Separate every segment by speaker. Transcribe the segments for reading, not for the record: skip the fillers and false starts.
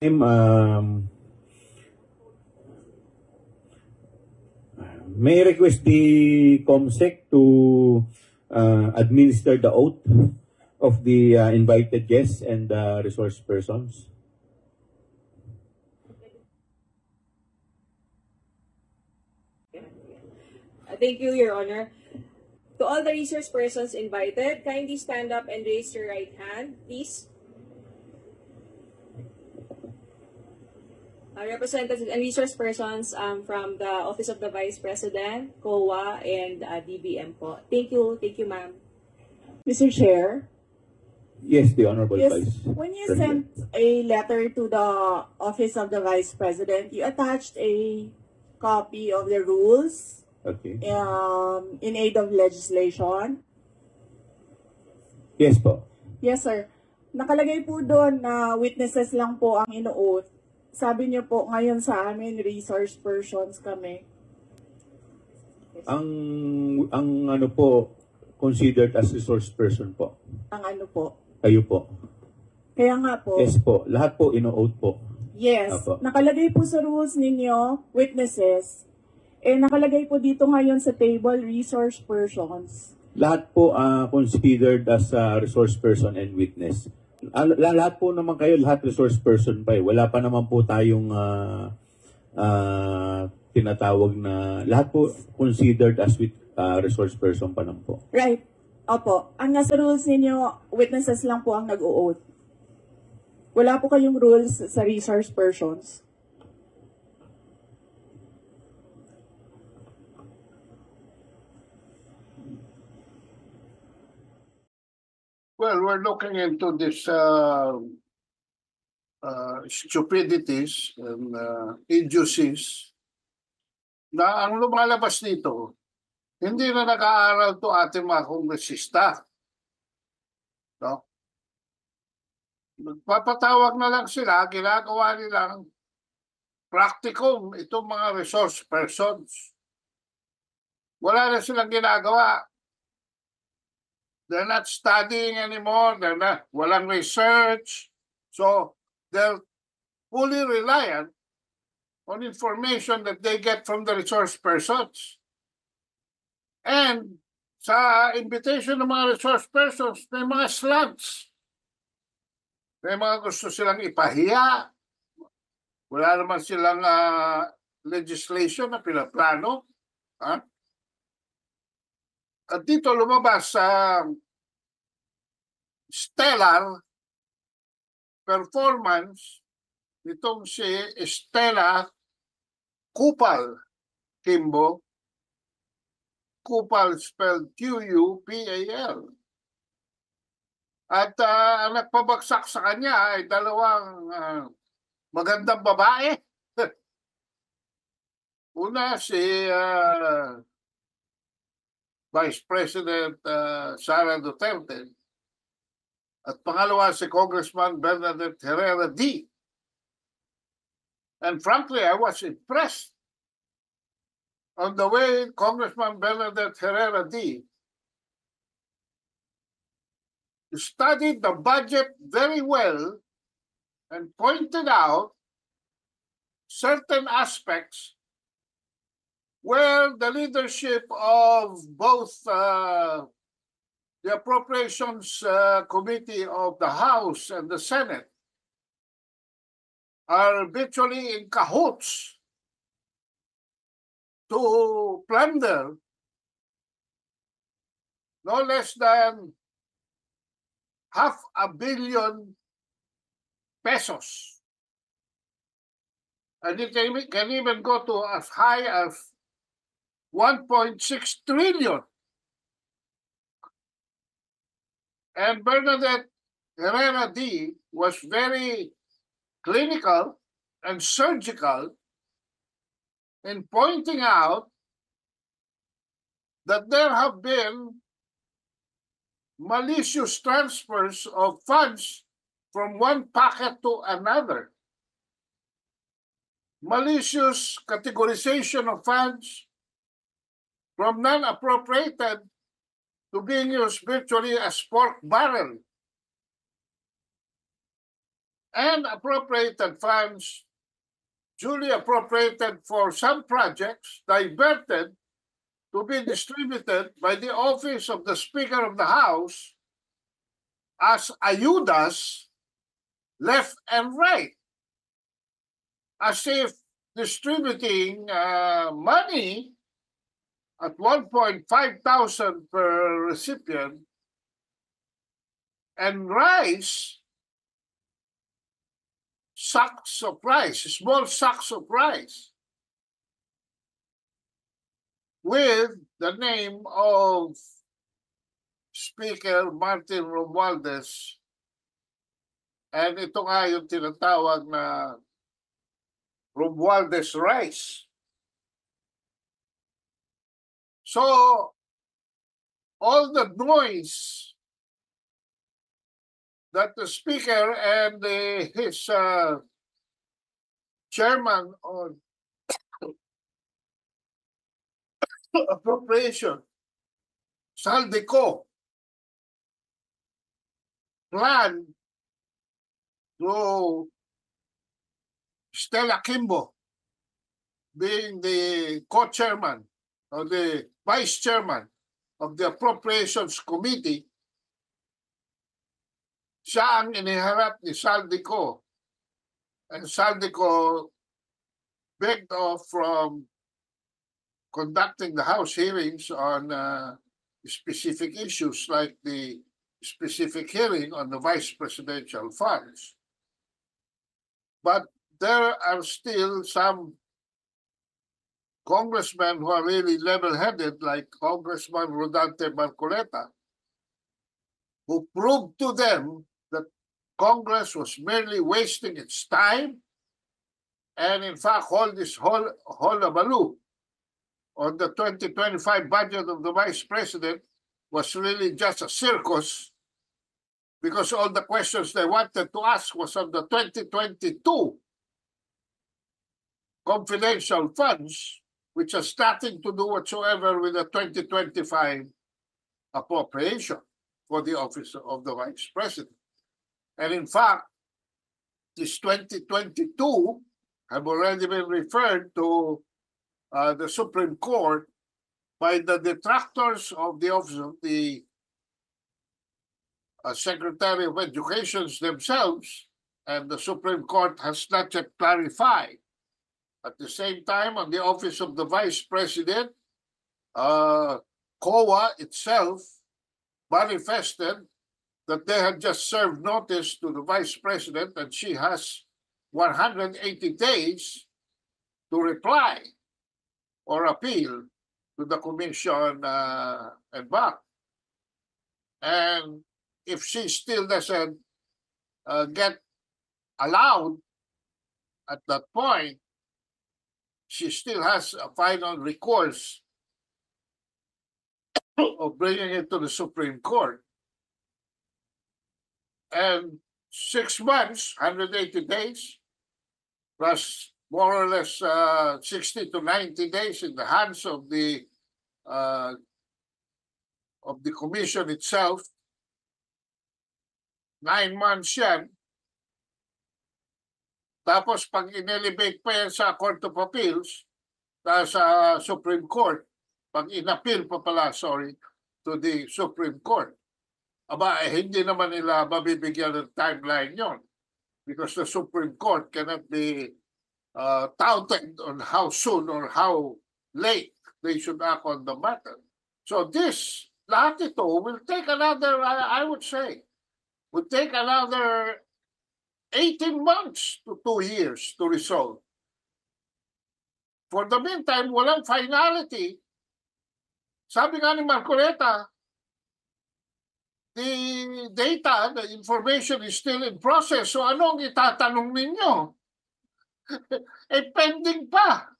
Speaker 1: May I request the COMSEC to administer the oath of the invited guests and resource persons.
Speaker 2: Thank you, Your Honor. To all the resource persons invited, kindly stand up and raise your right hand, please. Representatives and resource persons from the Office of the Vice President, COA, and DBM po. Thank you, ma'am.
Speaker 3: Mr. Chair?
Speaker 1: Yes, the Honorable
Speaker 3: Yes,
Speaker 1: Vice
Speaker 3: when you
Speaker 1: President.
Speaker 3: sent a letter to the Office of the Vice President, you attached a copy of the rules
Speaker 1: Okay.
Speaker 3: in aid of legislation.
Speaker 1: Yes po.
Speaker 3: Yes, sir. Nakalagay po doon na witnesses lang po ang ino-oath. Sabi niyo po ngayon sa amin, resource persons kami.
Speaker 1: Ang ano po, considered as resource person po.
Speaker 3: Ang ano po.
Speaker 1: Kayo po.
Speaker 3: Kaya nga po.
Speaker 1: Yes po. Lahat po ino-oath po.
Speaker 3: Yes.
Speaker 1: Apo.
Speaker 3: Nakalagay po sa rules ninyo, witnesses. Nakalagay po dito ngayon sa table, resource persons.
Speaker 1: Lahat po considered as resource person and witness. Lahat po naman kayo, lahat resource person pa eh. Wala pa naman po tayong tinatawag na, lahat po considered as resource person pa naman po.
Speaker 3: Right. Opo. Ang nasa rules ninyo, witnesses lang po ang nag-o-oath. Wala po kayong rules sa resource persons.
Speaker 4: Well, we're looking into this stupidities and idiocies na ang lumalabas dito, hindi na nag-aaral to ating mga kongresista. No? Nagpapatawag na lang sila, ginagawa nilang practicum itong mga resource persons. Wala na silang ginagawa. They're not studying anymore. Walang research. So, they're fully reliant on information that they get from the resource persons. And sa invitation ng mga resource persons, may mga slants. May mga gusto silang ipahiya. Wala naman silang legislation na pinaplano. At dito lumabas sa stellar performance nitong si Stella Kupal Kimbo. Kupal spelled Q-U-P-A-L. At ang nagpabagsak sa kanya ay dalawang magandang babae. Una si Vice President Sara Duterte at pangalawa si Congressman Bernadette Herrera D. And frankly, I was impressed on the way Congressman Bernadette Herrera D. studied the budget very well and pointed out certain aspects where the leadership of both the Appropriations Committee of the House and the Senate are virtually in cahoots to plunder no less than $500 million pesos. And it can even go to as high as 1.6 trillion. And Bernadette Herrera D. was very clinical and surgical in pointing out that there have been malicious transfers of funds from one pocket to another. Malicious categorization of funds from non-appropriated to being used virtually as pork barrel. and appropriated funds duly appropriated for some projects diverted to be distributed by the office of the Speaker of the House as ayudas left and right, as if distributing money at 1,500 per recipient and rice, sacks of rice, small sacks of rice, with the name of Speaker Martin Romualdez. And ito nga yung tinatawag na Romualdez rice. So, all the noise that the Speaker and his chairman on appropriation, Saldico, plan through Stella Kimbo being the co-chairman or the vice chairman of the Appropriations Committee, siya ang iniharap ni Saldico. And Saldico begged off from conducting the House hearings on specific issues like the specific hearing on the vice presidential funds. But there are still some congressmen who are really level-headed, like Congressman Rodante Marcoleta, who proved to them that Congress was merely wasting its time, and in fact all this hullabaloo on the 2025 budget of the Vice President was really just a circus, because all the questions they wanted to ask was on the 2022 confidential funds, which has nothing to do whatsoever with the 2025 appropriation for the office of the Vice President. And in fact, this 2022 have already been referred to the Supreme Court by the detractors of the office of the Secretary of Education themselves, and the Supreme Court has not yet clarified. At the same time, on the office of the Vice President, COA itself manifested that they had just served notice to the Vice President and she has 180 days to reply or appeal to the Commission and back. And if she still doesn't get allowed at that point, she still has a final recourse of bringing it to the Supreme Court. And 6 months, 180 days, plus more or less 60 to 90 days in the hands of the Commission itself. 9 months yan. Tapos pag inelevate pa yan sa Court of Appeals, sa Supreme Court, pag inappeal pa pala, to the Supreme Court, hindi naman nila mabibigyan ng timeline yon, because the Supreme Court cannot be touted on how soon or how late they should act on the matter. So this, lahat ito will take another, I would say, would take another 18 months to 2 years to resolve. For the meantime, walang finality. Sabi nga ni Marcoleta, the data, the information is still in process. So ano ang itatanong ninyo? Pending pa.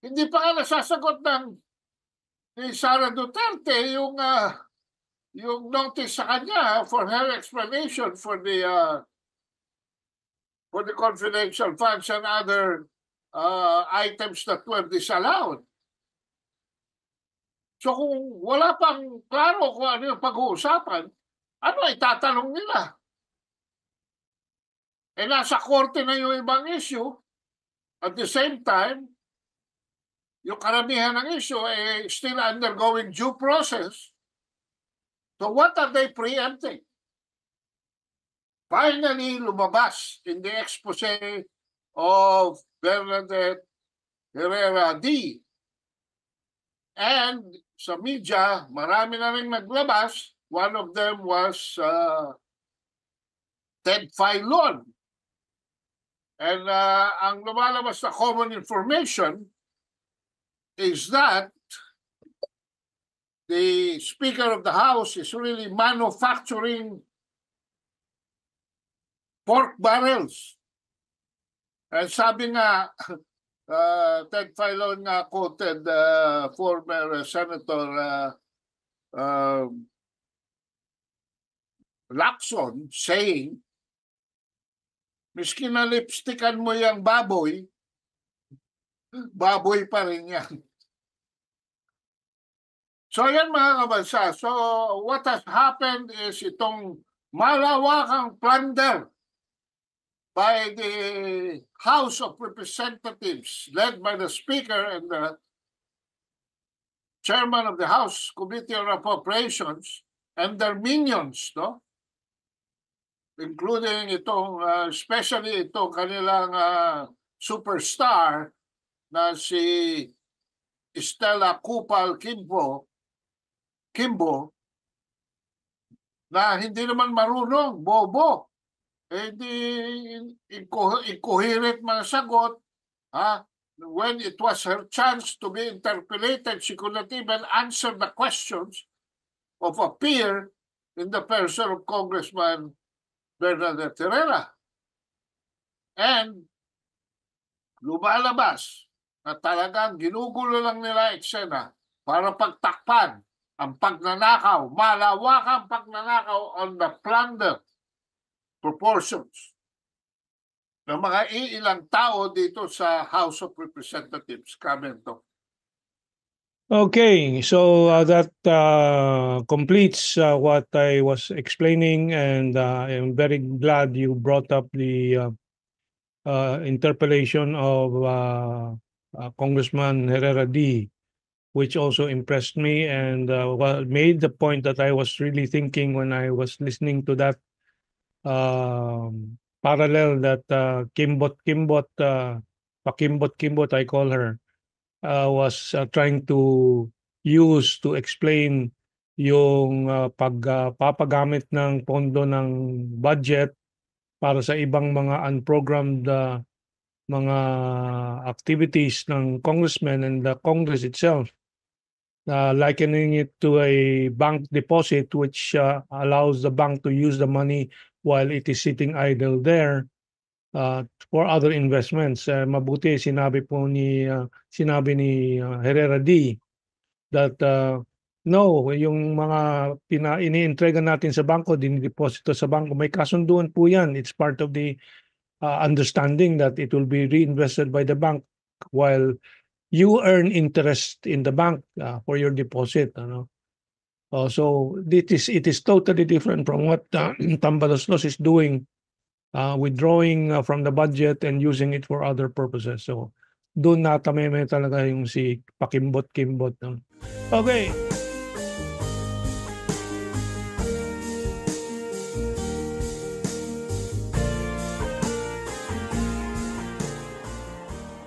Speaker 4: Hindi pa nga nasasagot ni Sara Duterte yung notice sa kanya for her explanation for the confidential funds and other items that were disallowed. So kung wala pang klaro kung ano yung pag-uusapan, ano itatanong nila? nasa korte na yung ibang issue. At the same time, yung karamihan ng issue still undergoing due process. So what are they preempting? Finally, lumabas in the expose of Bernadette Herrera D. And sa media, marami na rin naglabas. One of them was Ted Filon. And ang lumalabas na common information is that the Speaker of the House is really manufacturing pork barrels. And sabi nga, Ted Filon nga quoted former Senator Lacson saying, miski na lipstickan mo yung baboy, baboy pa rin yan. So yan mga kabansa. So what has happened is itong malawakang plunder by the House of Representatives led by the Speaker and the Chairman of the House Committee on Appropriations and their minions, no? Including itong, especially itong kanilang superstar na si Stella Kupal Kimbo, na hindi naman marunong, bobo. Hindi incoherent mga sagot. When it was her chance to be interpellated, she could not even answer the questions of a peer in the person of Congressman Bernadette Herrera. And lumalabas na talagang ginugulo lang nila eksena para pagtakpan ang pagnanakaw, malawakang pagnanakaw on the plunder proportions ng mga iilang tao dito sa House of Representatives. Kamento.
Speaker 5: Okay, so that completes what I was explaining, and I'm very glad you brought up the interpellation of Congressman Herrera D, which also impressed me and made the point that I was really thinking when I was listening to that parallel that Pakimbot, I call her, was trying to use to explain yung pagpapagamit ng pondo ng budget para sa ibang mga unprogrammed mga activities ng congressmen and the Congress itself, likening it to a bank deposit which allows the bank to use the money while it is sitting idle there for other investments. Mabuti sinabi ni Herrera D that no, yung mga iniintrega natin sa bangko, dinideposito sa bangko, may kasunduan po yan. It's part of the understanding that it will be reinvested by the bank while you earn interest in the bank for your deposit. So it is totally different from what Tambaloslos is doing, withdrawing from the budget and using it for other purposes. So doon natameme talaga yung si Pakimbot. Okay.